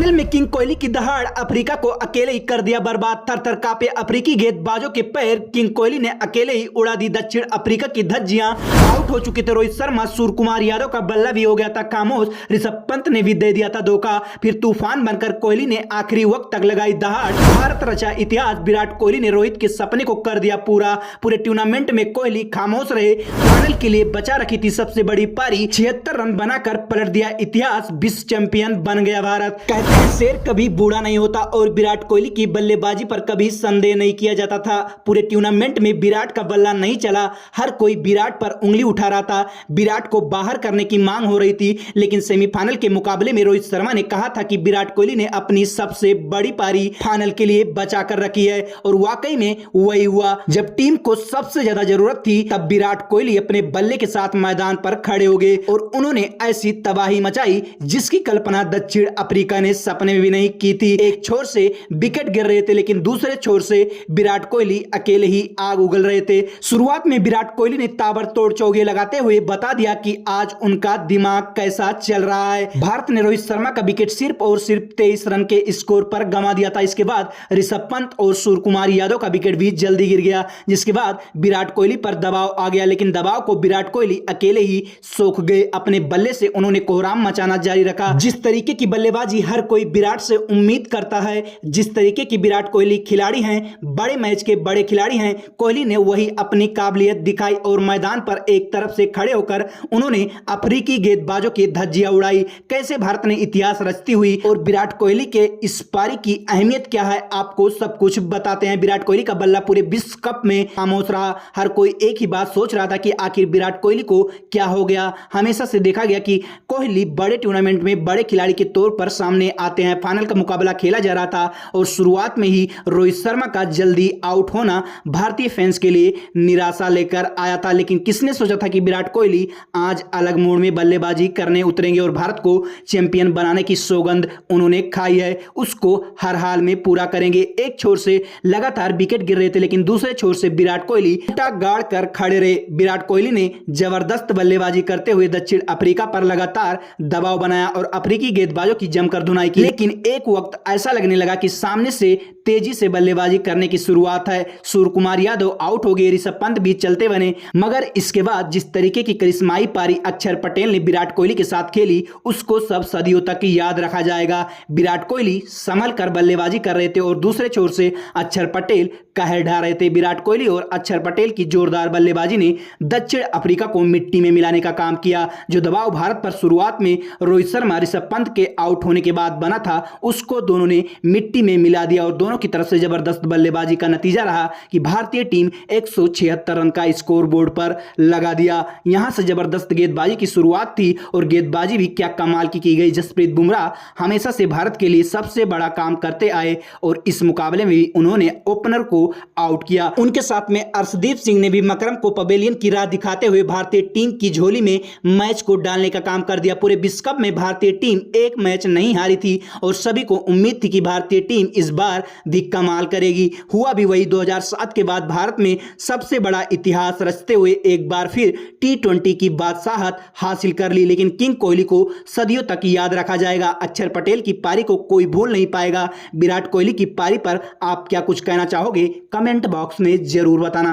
Final में king Kohli की दहाड़ अफ्रीका को अकेले ही कर दिया बर्बाद। थर थर कांपे अफ्रीकी गेंदबाजों के पैर। किंग कोहली ने अकेले ही उड़ा दी दक्षिण अफ्रीका की धज्जियां। आउट हो चुके थे रोहित शर्मा, सूर्यकुमार यादव का बल्ला भी हो गया था खामोश। ऋषभ पंत ने भी दे दिया था धोखा। फिर तूफान बनकर कोहली ने आखिरी वक्त तक लगाई दहाड़। भारत रचा इतिहास, विराट कोहली ने रोहित के सपने को कर दिया पूरा। पूरे टूर्नामेंट में कोहली खामोश रहे। फाइनल के लिए बचा रखी थी सबसे बड़ी पारी। 76 रन बनाकर पलट दिया इतिहास, विश्व चैंपियन बन गया भारत। कहते हैं शेर कभी बूढ़ा नहीं होता और विराट कोहली की बल्लेबाजी पर कभी संदेह नहीं किया जाता था। पूरे टूर्नामेंट में विराट का बल्ला नहीं चला। हर कोई विराट पर उंगली उठा रहा था। विराट को बाहर करने की मांग हो रही थी, लेकिन सेमीफाइनल के मुकाबले में रोहित शर्मा ने कहा था कि विराट कोहली ने अपनी सबसे बड़ी पारी फाइनल के लिए बचा कर रखी है। और वाकई में वही हुआ। जब टीम को सबसे ज्यादा जरूरत थी तब विराट कोहली अपने बल्ले के साथ मैदान पर खड़े हो गए और उन्होंने ऐसी तबाही मचाई जिसकी कल्पना दक्षिण अफ्रीका ने सपने में भी नहीं की थी। एक छोर से विकेट गिर रहे थे, लेकिन दूसरे छोर से विराट कोहली अकेले ही आग उगल रहे थे। शुरुआत में विराट कोहली ने ताबड़तोड़ चौके लगाते हुए बता दिया कि आज उनका दिमाग कैसा चल रहा है। भारत ने रोहित शर्मा का विकेट सिर्फ और सिर्फ 23 रन के स्कोर पर गंवा दिया था। इसके बाद ऋषभ पंत और सूर्यकुमार यादव का विकेट भी जल्दी गिर गया, जिसके बाद विराट कोहली पर दबाव आ गया। लेकिन दबाव को विराट कोहली अकेले ही सोख गए। अपने बल्ले से उन्होंने कोहराम मचाना जारी रखा। जिस तरीके की बल्लेबाजी हर कोई विराट से उम्मीद करता है, जिस तरीके की विराट कोहली खिलाड़ी हैं, बड़े मैच के बड़े खिलाड़ी हैं, कोहली ने वही अपनी काबिलियत दिखाई और मैदान पर एक तरफ से खड़े होकर उन्होंने अफ्रीकी गेंदबाजों की धज्जियां उड़ाई। कैसे भारत ने इतिहास रचती हुई और विराट कोहली के इस पारी की अहमियत क्या है, आपको सब कुछ बताते हैं। विराट कोहली का बल्ला पूरे विश्व कप में खामोश रहा। हर कोई एक ही बात सोच रहा था कि आखिर विराट कोहली को क्या हो गया। हमेशा से देखा गया कि कोहली बड़े टूर्नामेंट में बड़े खिलाड़ी के तौर पर सामने आते हैं। फाइनल का मुकाबला खेला जा रहा था और शुरुआत में ही रोहित शर्मा का जल्दी आउट होना भारतीय फैंस के लिए निराशा लेकर आया था। लेकिन किसने सोचा था कि विराट कोहली आज अलग मूड में बल्लेबाजी करने उतरेंगे और भारत को चैंपियन बनाने की सौगंध उन्होंने खाई है, उसको हर हाल में पूरा करेंगे। एक छोर से लगातार विकेट गिर रहे थे, लेकिन दूसरे छोर से विराट कोहली उल्टा गाड़ कर खड़े रहे। विराट कोहली ने जबरदस्त बल्लेबाजी करते हुए दक्षिण अफ्रीका पर लगातार दबाव बनाया और अफ्रीकी गेंदबाजों की जमकर धुनाई की। लेकिन एक वक्त ऐसा लगने लगा कि सामने से तेजी से बल्लेबाजी करने की शुरुआत है। सूर्यकुमार यादव आउट हो गए, ऋषभ पंत भी चलते बने, मगर इसके बाद जिस तरीके की करिश्माई पारी अक्षर पटेल ने विराट कोहली के साथ खेली, उसको सब सदियों तक याद रखा जाएगा। विराट कोहली संभल कर बल्लेबाजी कर रहे थे और दूसरे छोर से अक्षर पटेल कहर ढा रहे थे। विराट कोहली और अक्षर पटेल की जोरदार बल्लेबाजी ने दक्षिण अफ्रीका को मिट्टी में मिलाने का काम किया। जो दबाव भारत पर शुरुआत में रोहित शर्मा ऋषभ पंत के आउट होने के बाद बना था, उसको दोनों ने मिट्टी में मिला दिया और दोनों की तरफ से जबरदस्त बल्लेबाजी का नतीजा रहा कि भारतीय टीम 176 रन का स्कोर बोर्ड पर लगा दिया। यहां से जबरदस्त गेंदबाजी की शुरुआत थी और गेंदबाजी भी क्या कमाल की गई। जसप्रीत बुमराह हमेशा से भारत के लिए सबसे बड़ा काम करते आए और इस मुकाबले में भी उन्होंने ओपनर को आउट किया। उनके साथ में अर्शदीप सिंह ने भी मकरम को पवेलियन की राह दिखाते हुए भारतीय टीम की झोली में मैच को डालने का काम कर दिया। पूरे विश्व कप में भारतीय टीम एक मैच नहीं हारी थी और सभी को उम्मीद थी कि भारतीय टीम इस बार भी कमाल करेगी। हुआ भी वही। 2007 के बाद भारत में सबसे बड़ा इतिहास रचते हुए एक बार फिर T20 की बादशाहत हासिल कर ली। लेकिन किंग कोहली को सदियों तक याद रखा जाएगा। अक्षर पटेल की पारी को कोई भूल नहीं पाएगा। विराट कोहली की पारी पर आप क्या कुछ कहना चाहोगे, कमेंट बॉक्स में जरूर बताना।